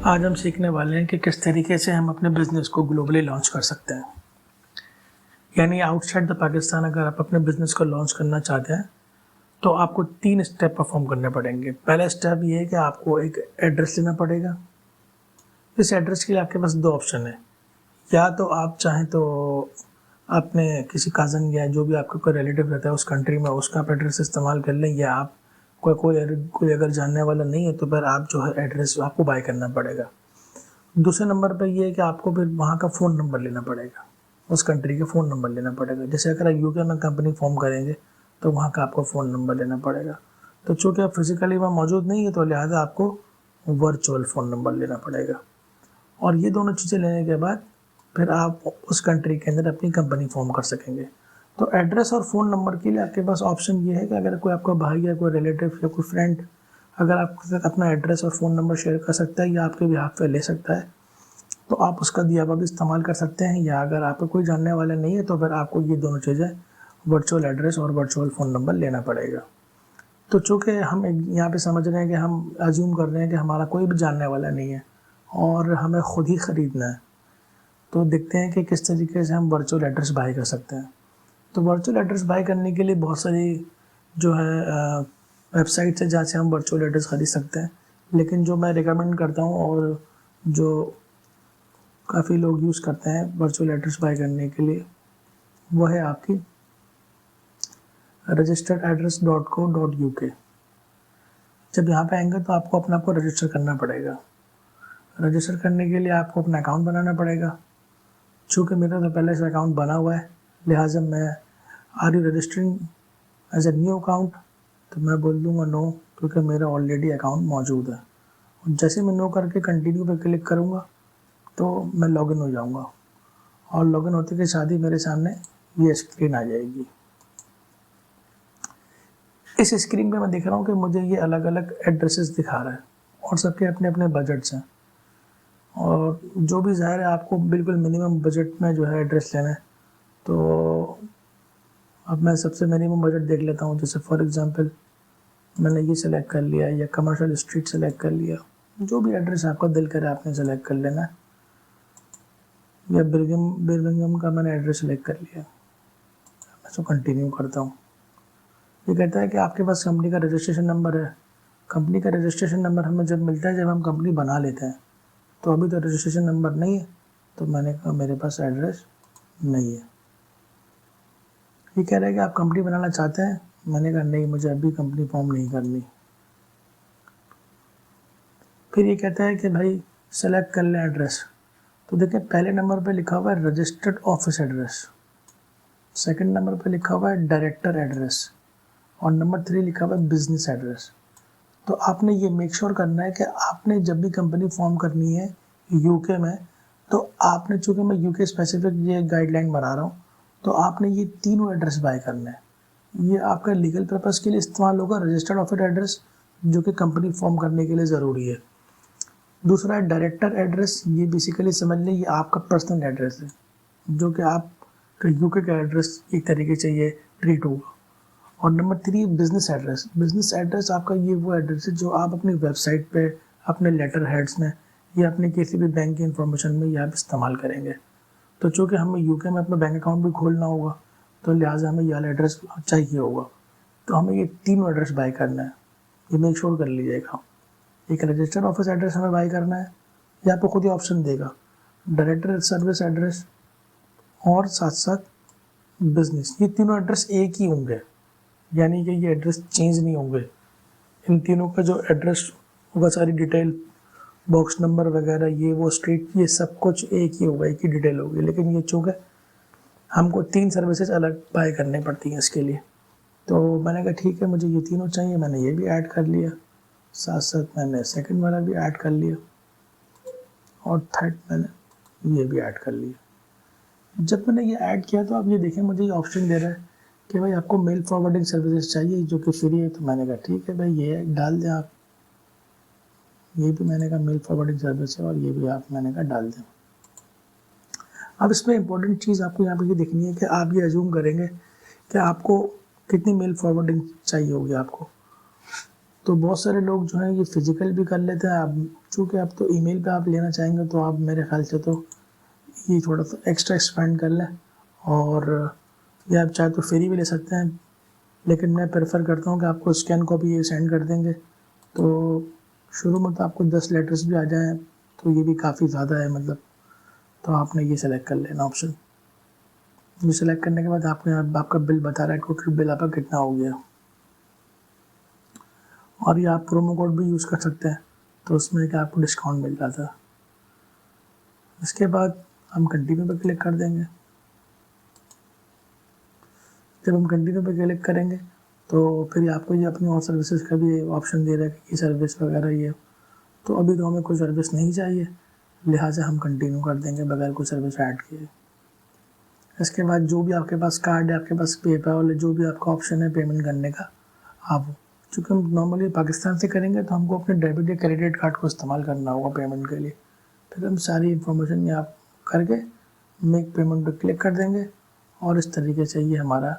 आज हम सीखने वाले हैं कि किस तरीके से हम अपने बिज़नेस को ग्लोबली लॉन्च कर सकते हैं। यानी आउटसाइड द पाकिस्तान अगर आप अपने बिज़नेस को लॉन्च करना चाहते हैं तो आपको 3 स्टेप परफॉर्म करने पड़ेंगे। पहला स्टेप ये है कि आपको एक एड्रेस लेना पड़ेगा। इस एड्रेस के लिए आपके पास 2 ऑप्शन है। या तो आप चाहें तो अपने किसी कज़न या जो भी आपका कोई रिलेटिव रहता है उस कंट्री में उसका आप एड्रेस इस्तेमाल कर लें, या आप कोई अगर जानने वाला नहीं है तो फिर आप जो है एड्रेस आपको बाय करना पड़ेगा। दूसरे नंबर पे ये है कि आपको फिर वहाँ का फ़ोन नंबर लेना पड़ेगा, उस कंट्री का फ़ोन नंबर लेना पड़ेगा। जैसे अगर आप यूके में कंपनी फॉर्म करेंगे तो वहाँ का आपको फ़ोन नंबर लेना पड़ेगा। तो चूँकि आप फिज़िकली वहाँ मौजूद नहीं है तो लिहाजा आपको वर्चुअल फ़ोन नंबर लेना पड़ेगा। और ये दोनों चीज़ें लेने के बाद फिर आप उस कंट्री के अंदर अपनी कंपनी फॉर्म कर सकेंगे। तो एड्रेस और फ़ोन नंबर के लिए आपके पास ऑप्शन ये है कि अगर कोई आपका भाई या कोई रिलेटिव या कोई फ्रेंड अगर आपके साथ अपना एड्रेस और फ़ोन नंबर शेयर कर सकता है या आपके बिहाफ पे ले सकता है तो आप उसका दिया हुआ भी इस्तेमाल कर सकते हैं। या अगर आपको कोई जानने वाला नहीं है तो फिर आपको ये दोनों चीज़ें वर्चुअल एड्रेस और वर्चुअल फ़ोन नंबर लेना पड़ेगा। तो चूँकि हम यहाँ पे समझ रहे हैं कि हम अज्यूम कर रहे हैं कि हमारा कोई भी जानने वाला नहीं है और हमें ख़ुद ही ख़रीदना है, तो देखते हैं कि किस तरीके से हम वर्चुअल एड्रेस बाय कर सकते हैं। तो वर्चुअल एड्रेस बाय करने के लिए बहुत सारी जो है वेबसाइट्स है जहाँ से हम वर्चुअल एड्रेस ख़रीद सकते हैं, लेकिन जो मैं रिकमेंड करता हूँ और जो काफ़ी लोग यूज़ करते हैं वर्चुअल एड्रेस बाय करने के लिए वो है आपकी registeredaddress.co.uk। जब यहाँ पे आएंगे तो आपको अपने आप को रजिस्टर करना पड़ेगा। रजिस्टर करने के लिए आपको अपना अकाउंट बनाना पड़ेगा। चूँकि मेरा तो पहले से अकाउंट बना हुआ है लिहाजा मैं are you registering as a new account, तो मैं बोल दूँगा नो, क्योंकि मेरा ऑलरेडी अकाउंट मौजूद है। और जैसे मैं नो करके कंटिन्यू पे क्लिक करूँगा तो मैं लॉगिन हो जाऊँगा और लॉगिन होते के साथ ही मेरे सामने ये स्क्रीन आ जाएगी। इस स्क्रीन पे मैं देख रहा हूँ कि मुझे ये अलग अलग एड्रेसेस दिखा रहा है और सबके अपने अपने बजट्स हैं, और जो भी ज़ाहिर है आपको बिल्कुल मिनिमम बजट में जो है एड्रेस लेना है। तो अब मैं सबसे मिनिमम बजट देख लेता हूँ। जैसे फॉर एग्ज़ाम्पल मैंने ये सेलेक्ट कर लिया या कमर्शियल स्ट्रीट सेलेक्ट कर लिया, जो भी एड्रेस आपका दिल करे आपने सेलेक्ट कर लेना है। या बिर्मिंघम का मैंने एड्रेस सेलेक्ट कर लिया, मैं इसको कंटिन्यू करता हूँ। ये कहता है कि आपके पास कंपनी का रजिस्ट्रेशन नंबर है। कंपनी का रजिस्ट्रेशन नंबर हमें जब मिलता है जब हम कंपनी बना लेते हैं, तो अभी तो रजिस्ट्रेशन नंबर नहीं है, तो मैंने कहा मेरे पास एड्रेस नहीं है। ये कह रहा है कि आप कंपनी बनाना चाहते हैं, मैंने कहा नहीं, मुझे अभी कंपनी फॉर्म नहीं करनी। फिर ये कहता है कि भाई सेलेक्ट कर लें एड्रेस। तो देखिए पहले नंबर पे लिखा हुआ है registered office address, second number पे लिखा हुआ है डायरेक्टर एड्रेस और नंबर 3 लिखा हुआ है बिजनेस एड्रेस। तो आपने ये मेक श्योर करना है कि आपने जब भी कंपनी फॉर्म करनी है यूके में, तो आपने, चूँकि मैं यूके स्पेसिफिक ये गाइडलाइन बना रहा हूँ, तो आपने ये तीनों एड्रेस बाय करना है। ये आपका लीगल पर्पज़ के लिए इस्तेमाल होगा, रजिस्टर्ड ऑफिस एड्रेस जो कि कंपनी फॉर्म करने के लिए ज़रूरी है। दूसरा है डायरेक्टर एड्रेस, ये बेसिकली समझ लें ये आपका पर्सनल एड्रेस है, जो कि आप यूके का एड्रेस एक तरीके से ये ट्रीट होगा। और number 3 business address. Business address आपका ये वो एड्रेस है जो आप अपनी वेबसाइट पे, अपने लेटर हेड्स में या अपने किसी भी बैंक की इंफॉर्मेशन में ये आप इस्तेमाल करेंगे। तो चूँकि हमें यूके में अपना बैंक अकाउंट भी खोलना होगा तो लिहाजा हमें ये वाला एड्रेस चाहिए होगा। तो हमें ये तीनों एड्रेस बाय करना है, ये मेक श्योर कर लीजिएगा। एक रजिस्टर्ड ऑफिस एड्रेस हमें बाय करना है, या आपको खुद ही ऑप्शन देगा डायरेक्टर सर्विस एड्रेस और साथ साथ बिजनेस। ये तीनों एड्रेस एक ही होंगे, यानी कि ये एड्रेस चेंज नहीं होंगे। इन तीनों का जो एड्रेस होगा, सारी डिटेल, बॉक्स नंबर वगैरह, ये वो स्ट्रीट, ये सब कुछ एक ही होगा, एक ही डिटेल होगी। लेकिन ये चूँकि हमको 3 सर्विसेज अलग बाय करनी पड़ती हैं इसके लिए, तो मैंने कहा ठीक है मुझे ये तीनों चाहिए, मैंने ये भी ऐड कर लिया। साथ साथ मैंने सेकंड वाला भी ऐड कर लिया और थर्ड मैंने ये भी ऐड कर लिया। जब मैंने ये ऐड किया तो आप ये देखें मुझे ये ऑप्शन दे रहा है कि भाई आपको मेल फॉरवर्डिंग सर्विसेज चाहिए जो कि फ्री है। तो मैंने कहा ठीक है भाई ये डाल दें आप, ये भी मैंने कहा मेल फॉरवर्डिंग सर्विस है और ये भी आप मैंने कहा डाल दें। अब इसमें इंपॉर्टेंट चीज़ आपको यहाँ पर ये देखनी है कि आप ये अज्यूम करेंगे कि आपको कितनी मेल फॉरवर्डिंग चाहिए होगी आपको। तो बहुत सारे लोग जो हैं ये फिजिकल भी कर लेते हैं। अब चूँकि आप तो ईमेल पे आप लेना चाहेंगे तो आप मेरे ख्याल से तो ये थोड़ा सा एक्स्ट्रा एक्सपेंड कर लें, और या आप चाहे तो फ्री भी ले सकते हैं, लेकिन मैं प्रेफर करता हूँ कि आपको स्कैन कॉपी ये सेंड कर देंगे। तो शुरू में तो आपको 10 लेटर्स भी आ जाएँ तो ये भी काफ़ी ज़्यादा है मतलब, तो आपने ये सेलेक्ट कर लेना ऑप्शन। ये सेलेक्ट करने के बाद आपका बिल बता रहा है टोटल बिल आपका कितना हो गया, और ये आप प्रोमो कोड भी यूज़ कर सकते हैं, तो उसमें क्या आपको डिस्काउंट मिल जाता है। इसके बाद हम कंटिन्यू पे क्लिक कर देंगे। जब हम कंटिन्यू पे क्लिक करेंगे तो फिर आपको ये अपनी और सर्विसेज का भी ऑप्शन दे रहा है कि सर्विस वगैरह ये, तो अभी तो हमें कोई सर्विस नहीं चाहिए, लिहाजा हम कंटिन्यू कर देंगे बगैर कोई सर्विस ऐड किए। इसके बाद जो भी आपके पास कार्ड है, आपके पास पेपैल है, जो भी आपका ऑप्शन है पेमेंट करने का, आप चूँकि हम नॉर्मली पाकिस्तान से करेंगे तो हमको अपने डेबिट या क्रेडिट कार्ड को इस्तेमाल करना होगा पेमेंट के लिए। फिर हम सारी इन्फॉर्मेशन यहाँ करके मेक पेमेंट पर क्लिक कर देंगे, और इस तरीके से ये हमारा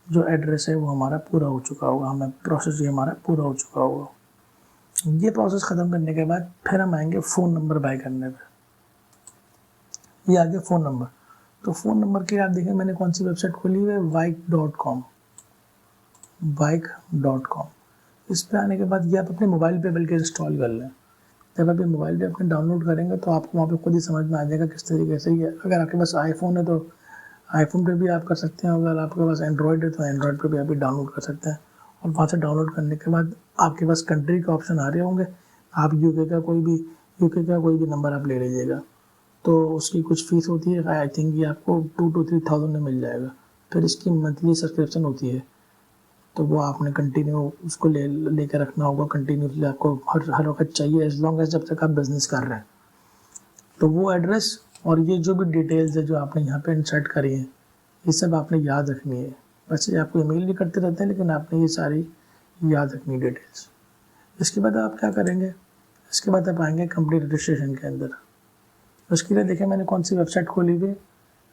जो एड्रेस है वो हमारा पूरा हो चुका होगा, हमें प्रोसेस ये हमारा पूरा हो चुका होगा। ये प्रोसेस ख़त्म करने के बाद फिर हम आएंगे फ़ोन नंबर बाय करने पे। ये आ गया फ़ोन नंबर। तो फ़ोन नंबर के आप देखें मैंने कौन सी वेबसाइट खोली हुई है, Vyk.com। इस पे आने के बाद ये आप अपने मोबाइल पे बल्कि इंस्टॉल कर लें। जब आप ये मोबाइल पे अपने डाउनलोड करेंगे तो आपको वहाँ पे खुद ही समझ में आ जाएगा किस तरीके से ये, अगर आपके पास आईफोन है तो आईफोन पे भी आप कर सकते हैं, अगर आपके पास एंड्रॉयड है तो एंड्रॉयड पे भी आप डाउनलोड कर सकते हैं। और वहाँ से डाउनलोड करने के बाद आपके पास कंट्री के ऑप्शन आ रहे होंगे, आप यूके का कोई भी नंबर आप ले लीजिएगा। तो उसकी कुछ फ़ीस होती है, आई थिंक ये आपको 2 to 3,000 में मिल जाएगा। फिर इसकी मंथली सब्सक्रिप्शन होती है, तो वो आपने कंटिन्यू उसको लेकर रखना होगा, कंटिन्यूसली आपको हर वक्त चाहिए, एज लॉन्ग एज जब तक आप बिज़नेस कर रहे हैं। तो वो एड्रेस और ये जो भी डिटेल्स है जो आपने यहाँ पे इंसर्ट करी है, ये सब आपने याद रखनी है। वैसे आपको ईमेल भी करते रहते हैं, लेकिन आपने ये सारी याद रखनी डिटेल्स। इसके बाद आप क्या करेंगे, इसके बाद आप आएंगे कंपनी रजिस्ट्रेशन के अंदर। उसके लिए देखें मैंने कौन सी वेबसाइट खोली हुई,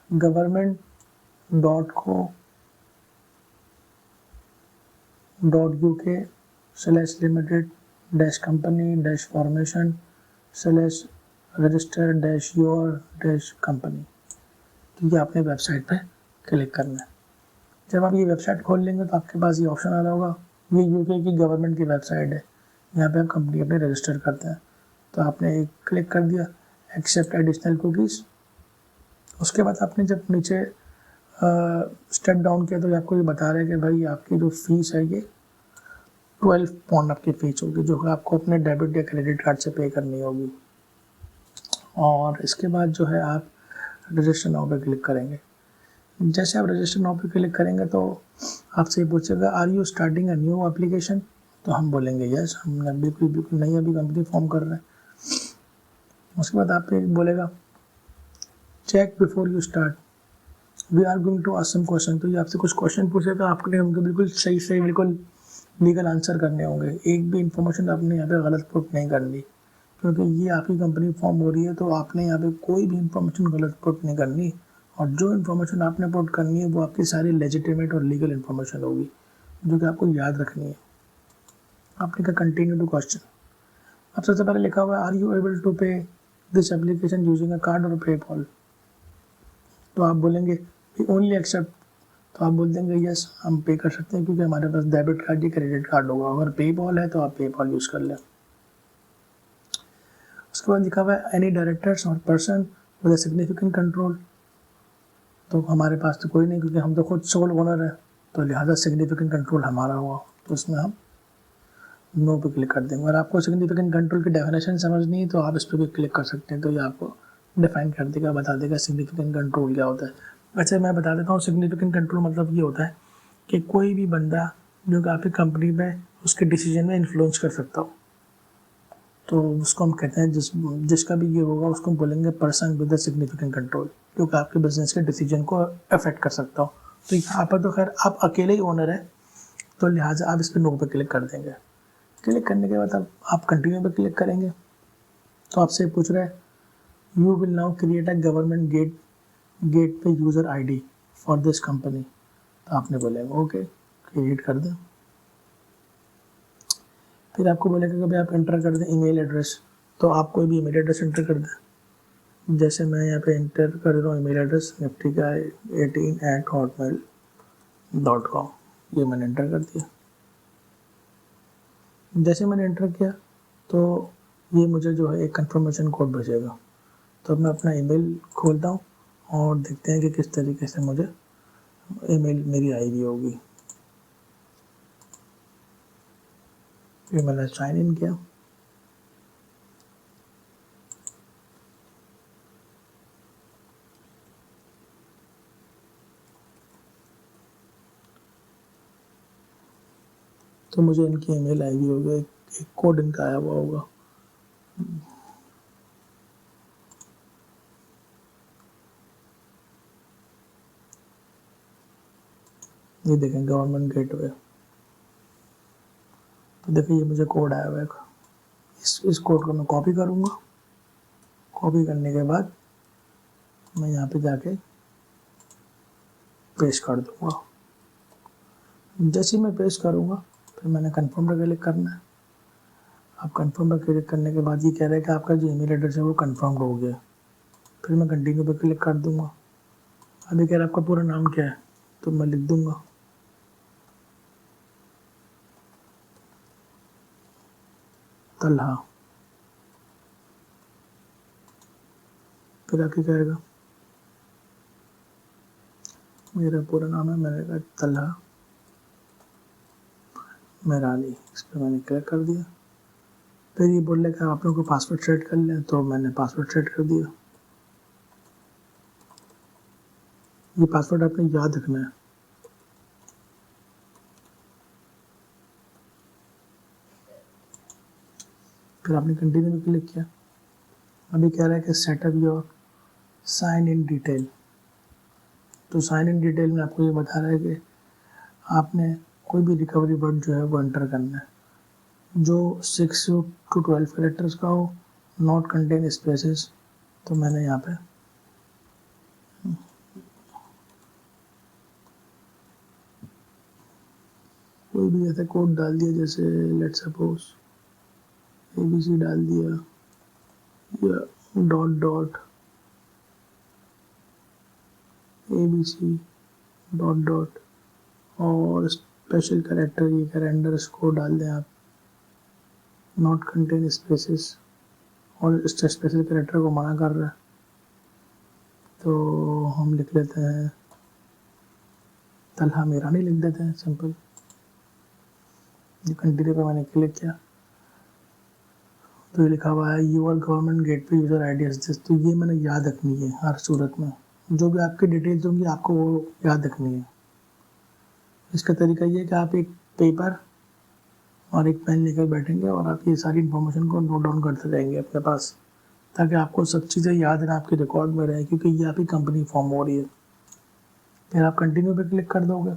government.co/limited-company-formation/register-your-company। तो ये आपने वेबसाइट पे क्लिक करना है। जब आप ये वेबसाइट खोल लेंगे तो आपके पास ये ऑप्शन आ रहा होगा, ये यूके की गवर्नमेंट की वेबसाइट है, यहाँ पे आप कंपनी अपने रजिस्टर करते हैं। तो आपने एक क्लिक कर दिया, एक्सेप्ट एडिशनल कुकीज़। उसके बाद आपने जब नीचे स्टेप डाउन किया तो आपको ये बता रहा है कि भाई आपकी जो फीस है ये 12 पाउंड आपकी फ़ीस होगी, जो कि आपको अपने डेबिट या क्रेडिट कार्ड से पे करनी होगी। और इसके बाद जो है आप रजिस्टर नाउ पे क्लिक करेंगे। जैसे आप रजिस्टर नाउ पे क्लिक करेंगे तो आपसे ये पूछेगा are you starting a new application, तो हम बोलेंगे यस, हम बिल्कुल नई अभी कंपनी फॉर्म कर रहे हैं। उसके बाद आप बोलेगा check before you start, we are going to ask some question. तो ये आपसे कुछ क्वेश्चन पूछेगा, आपने उनके बिल्कुल सही बिल्कुल लीगल आंसर करने होंगे। एक भी इंफॉर्मेशन आपने यहाँ पे गलत पुट नहीं करनी, क्योंकि ये आपकी कंपनी फॉर्म हो रही है, तो आपने यहाँ पे कोई भी इंफॉर्मेशन गलत पुट नहीं करनी, और जो इन्फॉर्मेशन आपने पुट करनी है वो आपकी सारी लेजिटिमेट और लीगल इन्फॉर्मेशन होगी, जो कि आपको याद रखनी है। आपने कहा कंटिन्यू टू क्वेश्चन। अब सबसे पहले लिखा हुआ है आर यू एबल टू पे this application using a card और पेपॉल, तो आप बोलेंगे वी ओनली एक्सेप्ट, तो आप बोल देंगे यस हम पे कर सकते हैं, क्योंकि हमारे पास डेबिट कार्ड या क्रेडिट कार्ड होगा। अगर पेपॉल है तो आप पेपॉल यूज़ कर लें। उसके बाद लिखा हुआ है एनी डायरेक्टर्स और person with a significant control, तो हमारे पास तो कोई नहीं, क्योंकि हम तो खुद सोल ओनर है, तो लिहाजा सिग्निफिकेंट कंट्रोल हमारा हुआ, तो इसमें हम नो पे क्लिक कर देंगे। और आपको सिग्निफिकेंट कंट्रोल की डेफिनेशन समझनी है तो आप इस पर भी क्लिक कर सकते हैं, तो ये आपको डिफाइन कर देगा, बता देगा सिग्निफिकेंट कंट्रोल क्या होता है। वैसे मैं बता देता हूँ, सिग्निफिकेंट कंट्रोल मतलब ये होता है कि कोई भी बंदा जो कि आपकी कंपनी में उसके डिसीजन में इन्फ्लुएंस कर सकता हो, तो उसको हम कहते हैं जिसका भी ये होगा उसको बोलेंगे person with the significant control, जो कि आपके बिजनेस के डिसीजन को अफेक्ट कर सकता हो। तो यहाँ पर तो खैर आप अकेले ही ओनर है, तो लिहाजा आप इस पर नो पे क्लिक कर देंगे। क्लिक करने के बाद आप कंटिन्यू पे क्लिक करेंगे, तो आपसे पूछ रहा है you will now create a government gate pay user ID for this company, तो आपने बोलेगा ओके क्रिएट कर दें। फिर आपको बोलेगा कि भाई आप एंटर कर दें ईमेल एड्रेस, तो आप कोई भी ईमेल एड्रेस एंटर कर दें। जैसे मैं यहाँ पे एंटर कर रहा हूँ ईमेल एड्रेस निफ्टी का 18@hotmail.com, ये मैंने एंटर कर दिया। जैसे मैंने एंटर किया तो ये मुझे जो है एक कंफर्मेशन कोड भेजेगा। तो अब मैं अपना ईमेल खोलता हूँ और देखते हैं कि किस तरीके से मुझे ईमेल मेरी आई हुई होगी। फिर मैंने साइन इन किया। तो मुझे इनकी ईमेल आई हुई होगी, एक कोड इनका आया हुआ होगा। ये देखें गवर्नमेंट गेटवे। तो देखिए ये मुझे कोड आया हुआ है। इस कोड को मैं कॉपी करूँगा। कॉपी करने के बाद मैं यहाँ पे जाके पेस्ट कर दूँगा। जैसे ही मैं पेस्ट करूँगा फिर मैंने कन्फर्म पर क्लिक करना है। अब कन्फर्म पर क्लिक करने के बाद ये कह रहा है कि आपका जो ईमेल एड्रेस है वो कन्फर्म हो गया। फिर मैं कंटिन्यू पर क्लिक कर दूँगा। अभी कह रहा है आपका पूरा नाम क्या है, तो मैं लिख दूँगा तलहा। फिर आके कहेगा मेरा पूरा नाम है, मैंने कहा तलहा मेरानी। इस पर मैंने क्लिक कर दिया। फिर ये बोल रहा है कि आप लोगों को पासवर्ड सेट कर लें, तो मैंने पासवर्ड सेट कर दिया। ये पासवर्ड आपने याद रखना है। फिर आपने कंटिन्यू में क्लिक किया। अभी कह रहा है कि setup your sign in detail. तो साइन इन डिटेल में आपको ये बता रहा है कि आपने कोई भी रिकवरी वर्ड जो है वो एंटर करना है जो 6 to 12 कैरेक्टर्स का हो, नॉट कंटेन स्पेसेस। तो मैंने यहाँ पे कोई भी ऐसा कोड डाल दिया, जैसे लेट्स सपोज ABC डाल दिया या dot dot ABC dot dot और स्पेशल कैरेक्टर ये कैरेंडर को डाल दें आप, नॉट कंटेन स्पेसेस। और इस स्पेशल कैरेक्टर को मना कर रहा है, तो हम लिख लेते हैं तलहा मेरानी लिख देते हैं, सिंपल। ये कंटिन्यू पे मैंने क्लिक किया तो ये लिखा हुआ है your government gate pay user I D this. तो ये मैंने याद रखनी है हर सूरत में, जो भी आपकी डिटेल्स होंगी आपको वो याद रखनी है। इसका तरीका ये है कि आप एक पेपर और एक पेन लेकर बैठेंगे और आप ये सारी इन्फॉर्मेशन को नोट डाउन करते रहेंगे अपने पास, ताकि आपको सब चीज़ें याद रहें, आपके रिकॉर्ड में रहे, क्योंकि ये आपकी कंपनी फॉर्म हो रही है। फिर आप कंटिन्यू पे क्लिक कर दोगे।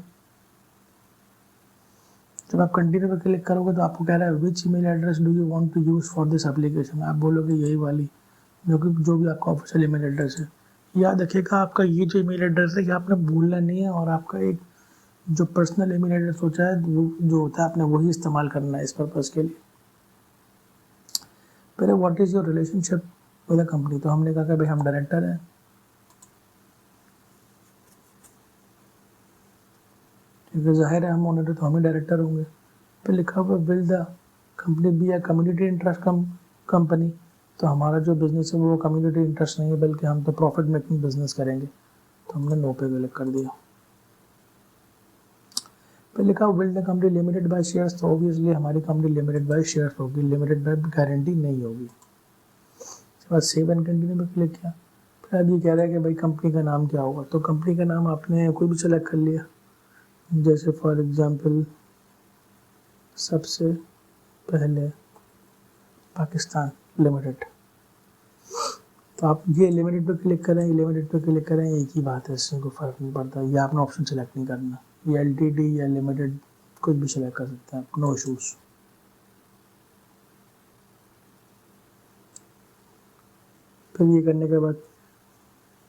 जब आप कंटिन्यू पे क्लिक करोगे तो आपको कह रहा है which email address do you want to use for this application. आप बोलोगे यही वाली, जो भी आपका ऑफिशियल ईमेल एड्रेस है। याद रखिएगा आपका ये जो ईमेल एड्रेस है कि आपने भूलना नहीं है, और आपका एक जो पर्सनल ईमेल एड्रेस होता है जो होता है आपने वही इस्तेमाल करना है इस पर्पज़ के लिए। पहले what is your relationship with the company, तो हमने कहा कि भाई हम डायरेक्टर हैं। क्योंकि जाहिर है हम ओनर है तो हम ही डायरेक्टर होंगे। फिर लिखा हुआ विल द कंपनी बी या कम्युनिटी इंटरेस्ट कंपनी, तो हमारा जो बिज़नेस है वो कम्युनिटी इंटरेस्ट नहीं है, बल्कि हम तो प्रॉफिट मेकिंग बिजनेस करेंगे। तो हमने नो पे क्लिक कर दिया। फिर लिखा will the company limited by shares, तो ऑब्वियसली हमारी कंपनी लिमिटेड बाय शेयर्स होगी, लिमिटेड बाय गारंटी नहीं होगी। उसके बाद सेव एंड कंटिन्यू में क्लिक किया। फिर अब ये कह रहा है कि भाई कंपनी का नाम क्या होगा, तो कंपनी का नाम आपने कोई भी सेलेक्ट कर लिया, जैसे फॉर एग्जांपल सबसे पहले पाकिस्तान लिमिटेड। तो आप ये लिमिटेड पे क्लिक करें, लिमिटेड पे क्लिक करें, एक ही बात है, इससे कोई फ़र्क नहीं पड़ता। ये आपने ऑप्शन सेलेक्ट नहीं करना, ये LTD या लिमिटेड कुछ भी सेलेक्ट कर सकते हैं आप, नो इशूज़। फिर ये करने के बाद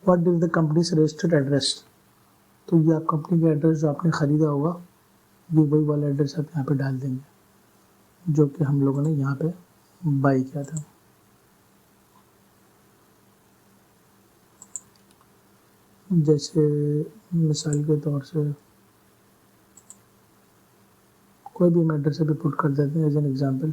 what is the companies registered address, तो ये आप कंपनी का एड्रेस जो आपने ख़रीदा होगा ये वही वाला एड्रेस आप यहाँ पे डाल देंगे। जो कि हम लोगों ने यहाँ पे बाई किया था। जैसे मिसाल के तौर से कोई भी एड्रेस अभी पुट कर देते हैं एज एन एग्जांपल।